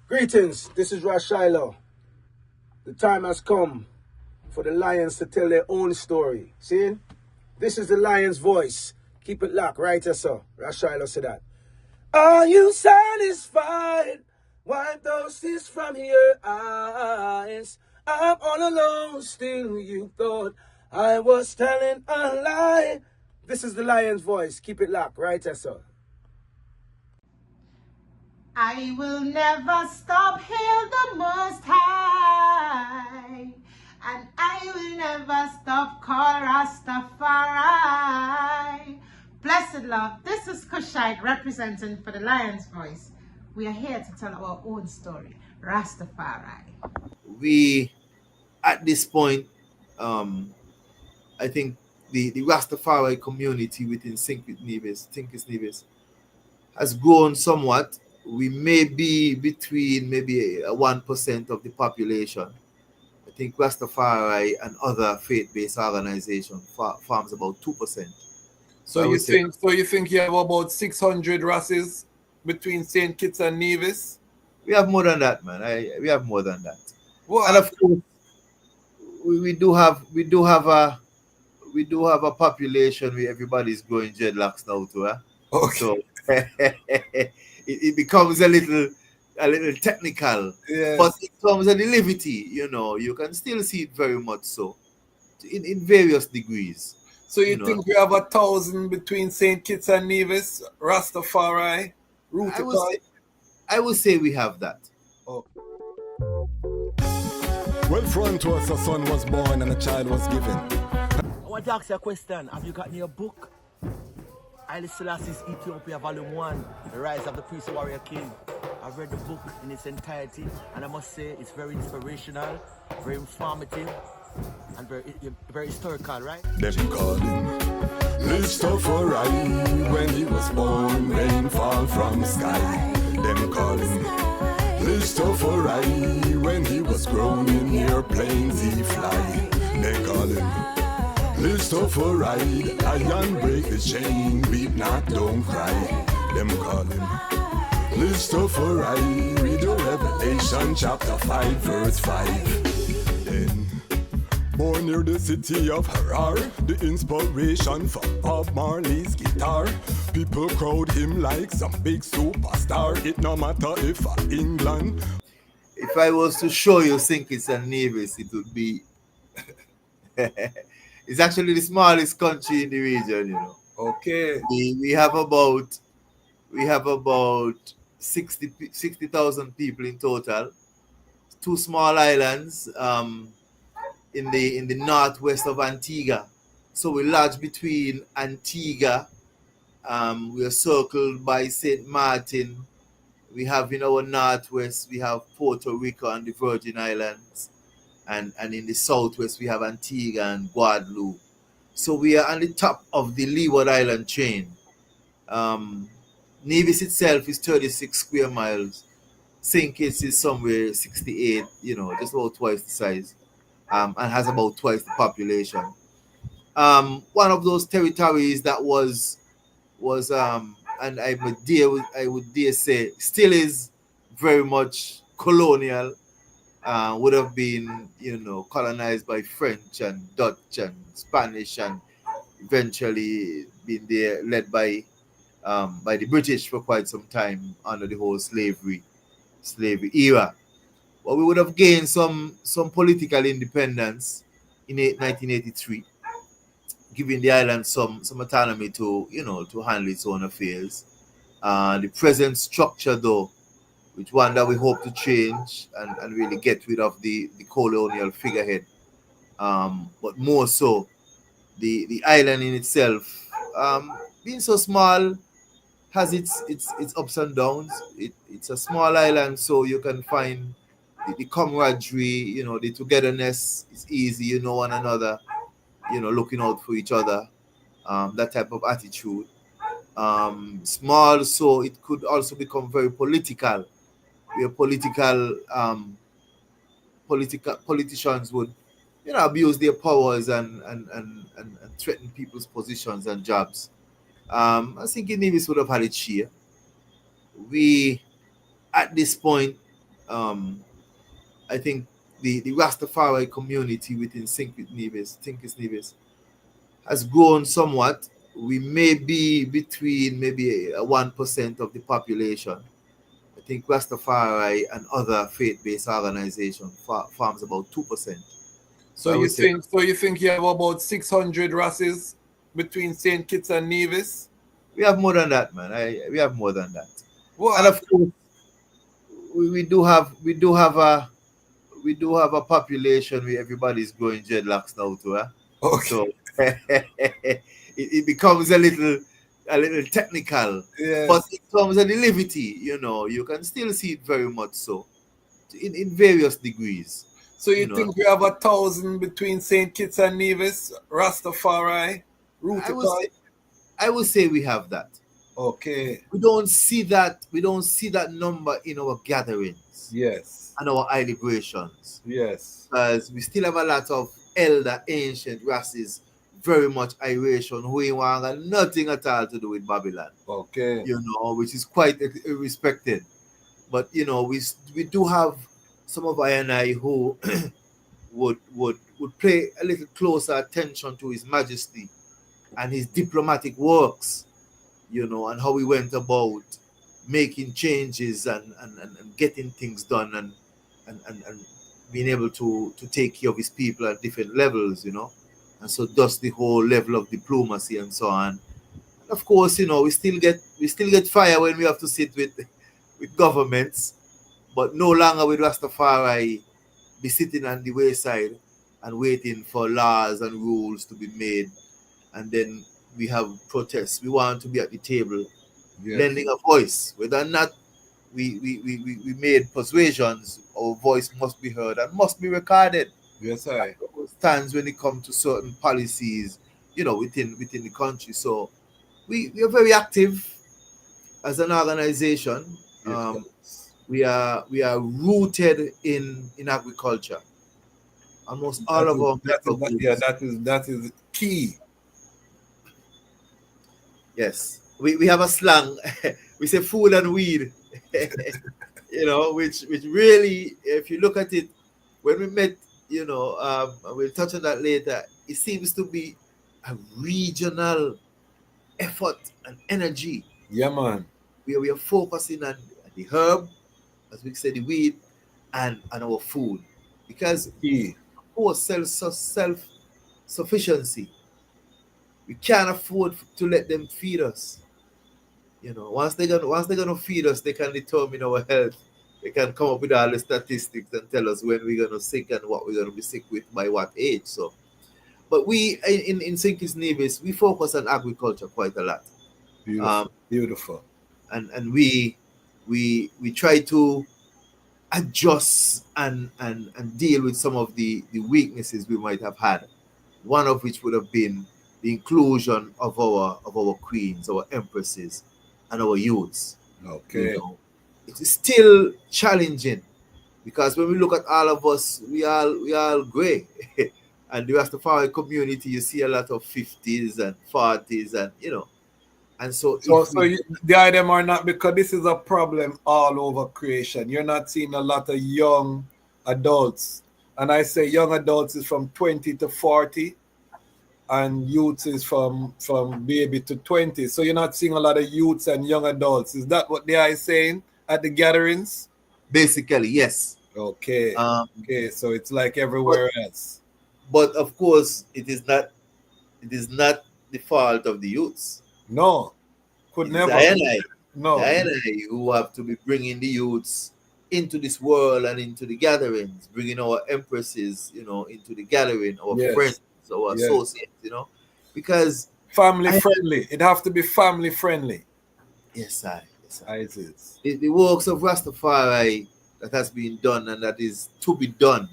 Greetings, this is Ras I-Roy. The time has come for the lions to tell their own story. See? This is the lion's voice. Keep it locked, right, sir? Ras I-Roy said that. Are you satisfied? Wipe those tears from your eyes. I'm all alone, still you thought I was telling a lie. This is the lion's voice. Keep it locked, right, sir? I will never stop, hail the Most High, and I will never stop, call Ras Tafari. Blessed love, this is Kushite representing for the Lion's Voice. We are here to tell our own story, Rastafari. We, at this point, I think the Rastafari community within Think It's Nevis, has grown somewhat. We may be between maybe 1% of the population. I think Rastafari and other faith-based organizations forms about 2%. So you think you have about 600 Rasses between St. Kitts and Nevis? We have more than that, man. We have more than that. What? And of course, we do have a population where everybody's growing dreadlocks now too. Okay. So it becomes a little technical. Yes. But in terms of the levity, you can still see it very much so in various degrees. So you think we have 1,000 between St. Kitts and Nevis, Rastafari, I would say we have that. Oh. Well, front to us, a son was born and a child was given. I want to ask you a question. Have you gotten your book? Haile Selassie's Ethiopia Volume 1, The Rise of the Priest Warrior King. I've read the book in its entirety, and I must say it's very inspirational, very informative, and very historical, right? Them call him Ras Tafari. When he was born, rain fall from the sky. Them call him Ras Tafari. When he was grown in airplanes he fly. They call him Ras Tafari. Iron break the chain, beat not, don't cry. Them call him Ras Tafari. Read the Revelation chapter 5 verse 5. Then born near the city of Harar, the inspiration for Bob Marley's guitar. People crowd him like some big superstar. It no matter if England. If I was to show you St. Kitts and Nevis, it would be it's actually the smallest country in the region, Okay. We have about 60,000 people in total. 2 small islands in the northwest of Antigua. So we lodge between Antigua. We are circled by St. Martin. We have in our northwest, we have Puerto Rico and the Virgin Islands. And in the southwest, we have Antigua and Guadeloupe. So we are on the top of the Leeward Island chain. Nevis itself is 36 square miles. St. Kitts is somewhere 68, just about twice the size, and has about twice the population. One of those territories that was and I would dare say still is very much colonial. Would have been, colonized by French and Dutch and Spanish, and eventually been there led by the British for quite some time under the whole slavery era. But we would have gained some political independence in 1983, giving the island some autonomy to handle its own affairs. The present structure, though, which one that we hope to change and really get rid of the colonial figurehead. But more so, the island in itself, being so small, has its ups and downs. It's a small island, so you can find the camaraderie, the togetherness. It's easy, one another, looking out for each other. That type of attitude. Small, so it could also become very political. Where politicians would, abuse their powers and threaten people's positions and jobs. I think Nevis would have had its share. We, at this point, I think the Rastafari community within Tinkis Nevis has grown somewhat. We may be between maybe 1% of the population. I think Rastafari and other faith-based organizations farms about 2%. So you think you have about 600 races between St. Kitts and Nevis? We have more than that, man. We have more than that. What? And of course, we do have a population where everybody's growing dreadlocks now too. Okay. So it becomes a little technical. Yes. But in terms of the levity, you can still see it very much so in various degrees. So you think we have 1,000 between St. Kitts and Nevis, Rastafari, I would say we have that. Okay. We don't see that number in our gatherings. Yes. And our celebrations. Yes. Because we still have a lot of elder ancient races very much Iration who ain't want nothing at all to do with Babylon. Okay. Which is quite respected. But we do have some of I who would pay a little closer attention to His Majesty and his diplomatic works, and how he went about making changes and getting things done and being able to take care of his people at different levels, and so thus the whole level of diplomacy and so on. And of course, we still get fire when we have to sit with governments, but no longer with Rastafari be sitting on the wayside and waiting for laws and rules to be made. And then we have protests. We want to be at the table, lending a voice. Whether or not we made persuasions, our voice must be heard and must be recorded. Yes, I. Stands when it comes to certain policies, within the country. So we are very active as an organization. Yes. We are rooted in agriculture. Almost all of our that is key. Yes, we have a slang. We say food and weed, which really, if you look at it, when we met, we'll touch on that later. It seems to be a regional effort and energy. Yeah, man. We are focusing on the herb, as we say, the weed, and our food, because of course, self-sufficiency. We can't afford to let them feed us. Once they're gonna feed us, they can determine our health. They can come up with all the statistics and tell us when we're gonna sick and what we're gonna be sick with by what age. So, but we in St. Kitts Nevis, we focus on agriculture quite a lot. Beautiful. And we try to adjust and deal with some of the weaknesses we might have had. One of which would have been the inclusion of our queens, our empresses, and our youths. Okay. It is still challenging because when we look at all of us, we all grey. And the Rastafari community, you see a lot of 50s and 40s and and so the item are not, because this is a problem all over creation. You're not seeing a lot of young adults. And I say young adults is from 20 to 40. And youths is from baby to 20. So you're not seeing a lot of youths and young adults. Is that what they are saying at the gatherings? Basically, yes. Okay. Okay, so it's like everywhere else. But of course, it is not the fault of the youths. No. Could never. No. Who have to be bringing the youths into this world and into the gatherings, bringing our empresses, into the gathering, our friends. Our associates, because family friendly. It have to be family friendly. Yes, it is. The works of Rastafari that has been done and that is to be done.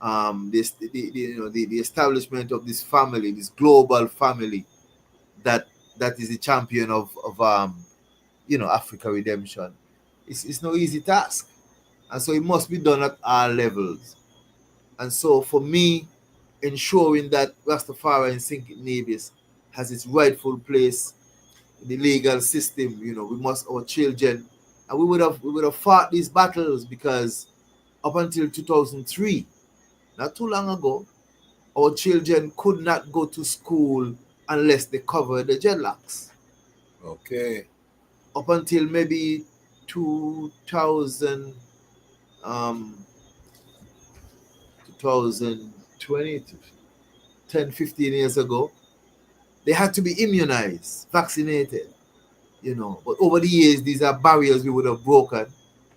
The establishment of this family, this global family, that is the champion of Africa redemption. It's no easy task, and so it must be done at all levels. And so for me, ensuring that Rastafari in St. Kitts Nevis has its rightful place in the legal system. Our children And we would have fought these battles because up until 2003, not too long ago, our children could not go to school unless they covered the dreadlocks. Okay. Up until maybe 2000, 2020, 10, 15 years ago, they had to be immunized, vaccinated, But over the years, these are barriers we would have broken.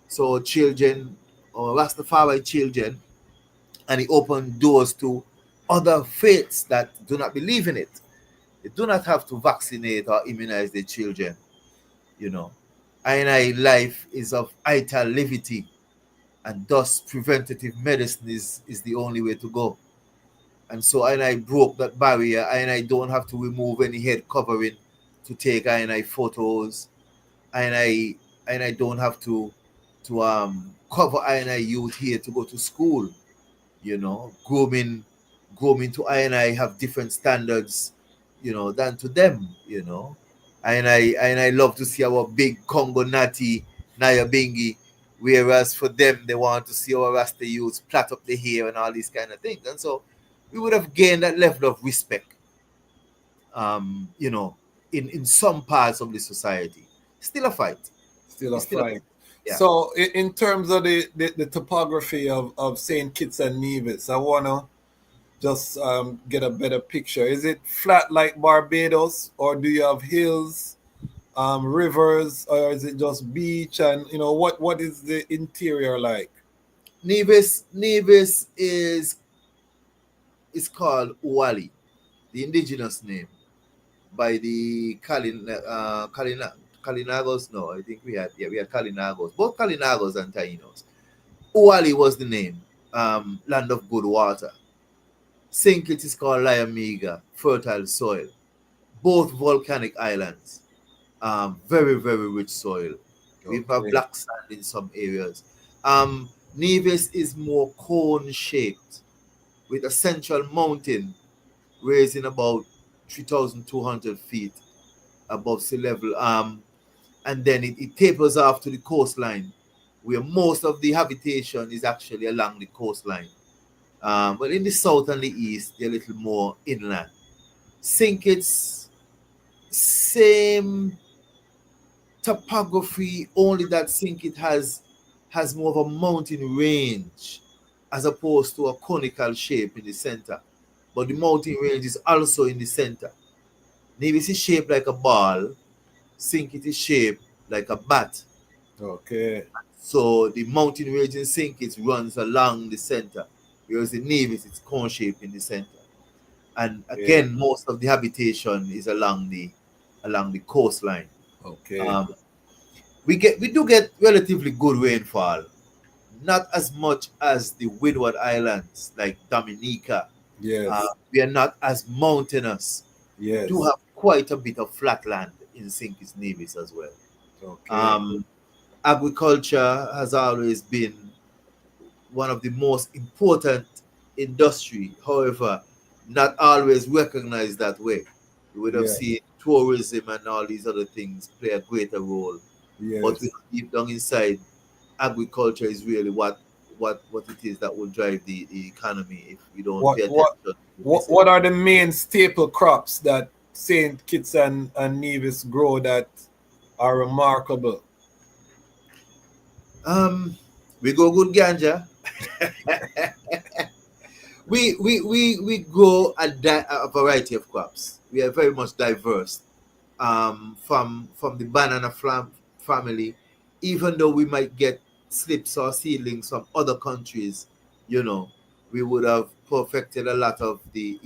So children, or Rastafari children, and it opened doors to other faiths that do not believe in it. They do not have to vaccinate or immunize their children, you know. I life is of vital levity, and thus preventative medicine is the only way to go. And so I broke that barrier, and I don't have to remove any head covering to take I photos, and I don't have to cover I youth here to go to school. Grooming to I have different standards, than to them. And I love to see our big Congo Nati Nyabingi, whereas for them they want to see our Rasta youths plait up the hair and all these kind of things. And so we would have gained that level of respect, in some parts of the society. Still a fight. Still a It's still a fight. Yeah. So in terms of the topography of St. Kitts and Nevis, I want to just get a better picture. Is it flat like Barbados, or do you have hills, rivers, or is it just beach? And what is the interior like? Nevis is called Uwali, the indigenous name, by the Kalinagos. No, I think we had Kalinagos, both Kalinagos and Tainos. Uwali was the name, land of good water. St. Kitts is called Liamiga, fertile soil. Both volcanic islands, very, very rich soil. We have Okay. black sand in some areas. Nevis is more cone shaped, with a central mountain raising about 3,200 feet above sea level. And then it tapers off to the coastline, where most of the habitation is actually along the coastline. But in the south and the east, they're a little more inland. St. Kitts, same topography, only that St. Kitts has more of a mountain range as opposed to a conical shape in the center. But the mountain range is also in the center. Nevis is shaped like a ball, St. Kitts is shaped like a bat. Okay. So the mountain range in St. Kitts runs along the center, whereas the Nevis it's cone shaped in the center. And again, most of the habitation is along the coastline. Okay. We do get relatively good rainfall, not as much as the Windward Islands like Dominica. Yes. We are not as mountainous. Yes. We do have quite a bit of flatland in St. Kitts Nevis as well. Okay. Agriculture has always been one of the most important industry, however, not always recognized that way. You would have Yeah. seen tourism and all these other things play a greater role. But Yes. deep down inside, agriculture is really what it is that will drive the economy if we don't pay attention. What are the main staple crops that St. Kitts and Nevis grow that are remarkable? We go good ganja. we grow a variety of crops. We are very much diverse. From the banana family, even though we might get slips or seedlings from other countries, we would have perfected a lot of the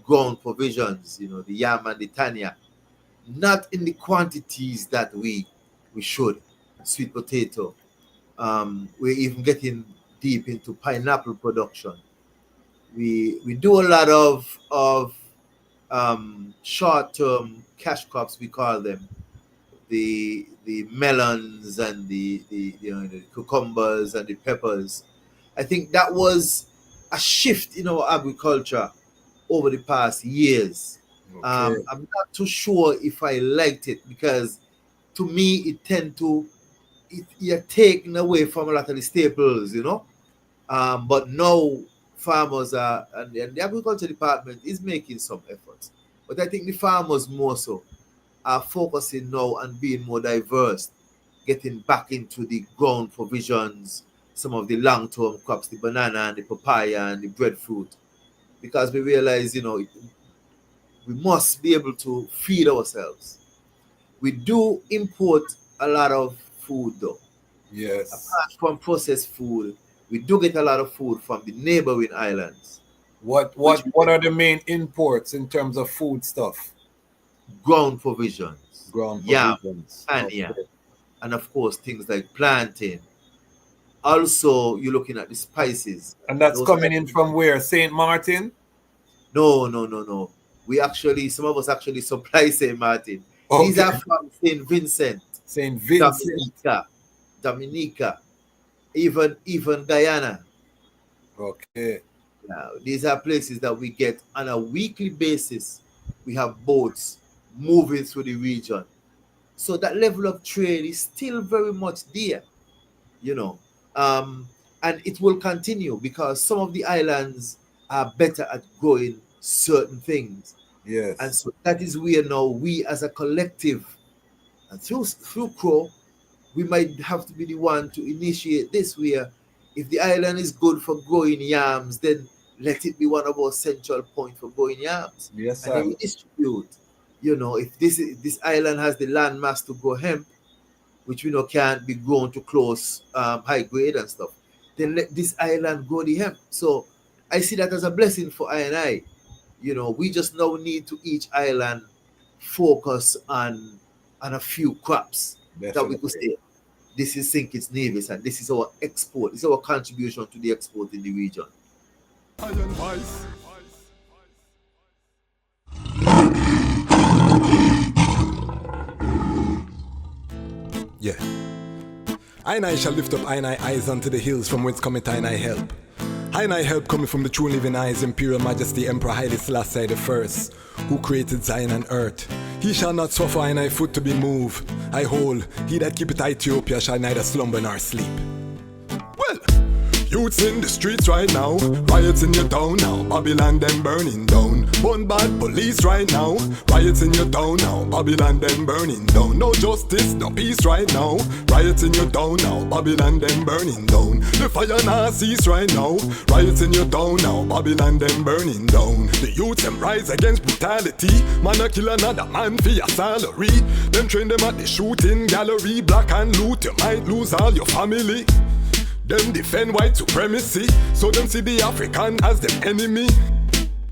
ground provisions, the yam and the tanya, not in the quantities that we should. Sweet potato. We're even getting deep into pineapple production. We do a lot of short-term cash crops, we call them, the melons and the cucumbers and the peppers. I think that was a shift in our agriculture over the past years. Okay. I'm not too sure if I liked it because to me, it tend to, you're taking away from a lot of the staples, But now farmers are, and the agriculture department is making some efforts. But I think the farmers more so are focusing now on being more diverse, getting back into the ground provisions, some of the long-term crops, the banana and the papaya and the breadfruit, because we realize, we must be able to feed ourselves. We do import a lot of food though. Yes. Apart from processed food, we do get a lot of food from the neighboring islands. What are the main imports in terms of food stuff? Ground provisions. Yam, okay. And of course things like plantain. Also, you're looking at the spices. And that's coming in from where? St. Martin? No. Some of us actually supply St. Martin. Okay. These are from St. Vincent. St. Vincent. Dominica. Even Guyana. Okay. Now, these are places that we get on a weekly basis. We have boats moving through the region. So that level of trade is still very much there, and it will continue because some of the islands are better at growing certain things. Yes. And so that is where now we as a collective, and through CRO, we might have to be the one to initiate this, where if the island is good for growing yams, then let it be one of our central points for growing yams. Yes, sir. And then we distribute. If this island has the land mass to grow hemp, which we know can't be grown to close high grade and stuff, then let this island grow the hemp. So I see that as a blessing for I&I. We just now need to each island focus on a few crops. Definitely. That we could say, this is St. Kitts Nevis, and this is our export. It's our contribution to the export in the region. Yeah. I shall lift up I eyes unto the hills from whence cometh I help. I help coming from the true living eyes, Imperial Majesty Emperor Haile Selassie the First, who created Zion and earth. He shall not suffer I foot to be moved. I hold, he that keepeth Ethiopia shall neither slumber nor sleep. Well, youths in the streets right now, riots in your town now, Babylon them burning down. Bun bad police right now, riots in your town now, Babylon them burning down. No justice, no peace right now, riots in your town now, Babylon them burning down. The fire now cease right now, riots in your town now, Babylon them burning down. The youths them rise against brutality, man a kill another man for your salary. Them train them at the shooting gallery, black and loot, you might lose all your family. Them defend white supremacy, so them see the African as them enemy.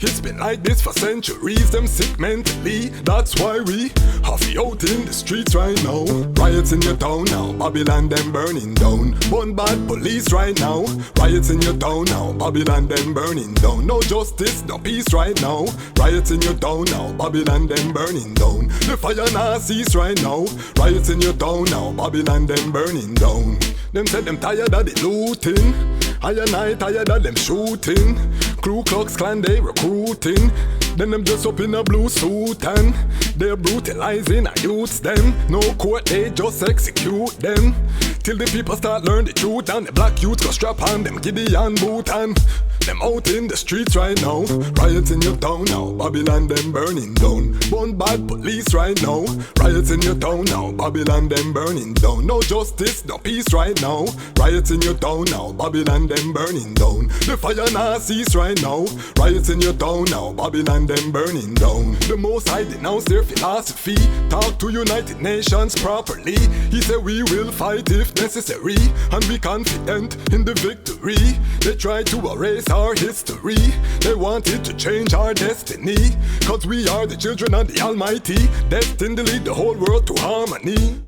It's been like this for centuries, them sick mentally. That's why we have you out in the streets right now. Riots in your town now, Babylon them burning down. Bun bad police right now, riots in your town now, Babylon them burning down. No justice, no peace right now, riots in your town now, Babylon them burning down. The fire now cease right now, riots in your town now, Babylon them burning down. Them said them tired of the looting, I tired of them shooting. Ku Klux Klan they recruiting, then them dress up in a blue suit and they're brutalizing our youths them. No court, they just execute them till the people start learn the truth, and the black youth go strap on them Gideon boot and them out in the streets right now. Riots in your town now, Babylon them burning down. Bun bad police right now, riots in your town now, Babylon them burning down. No justice, no peace right now, riots in your town now, Babylon them burning down. The fire now cease right now, riots in your town now, Babylon them burning down. The Most High denounce their philosophy, talk to United Nations properly. He said we will fight if necessary, and we confident in the victory. They try to erase our history, they wanted to change our destiny, cause we are the children of the Almighty, destined to lead the whole world to harmony.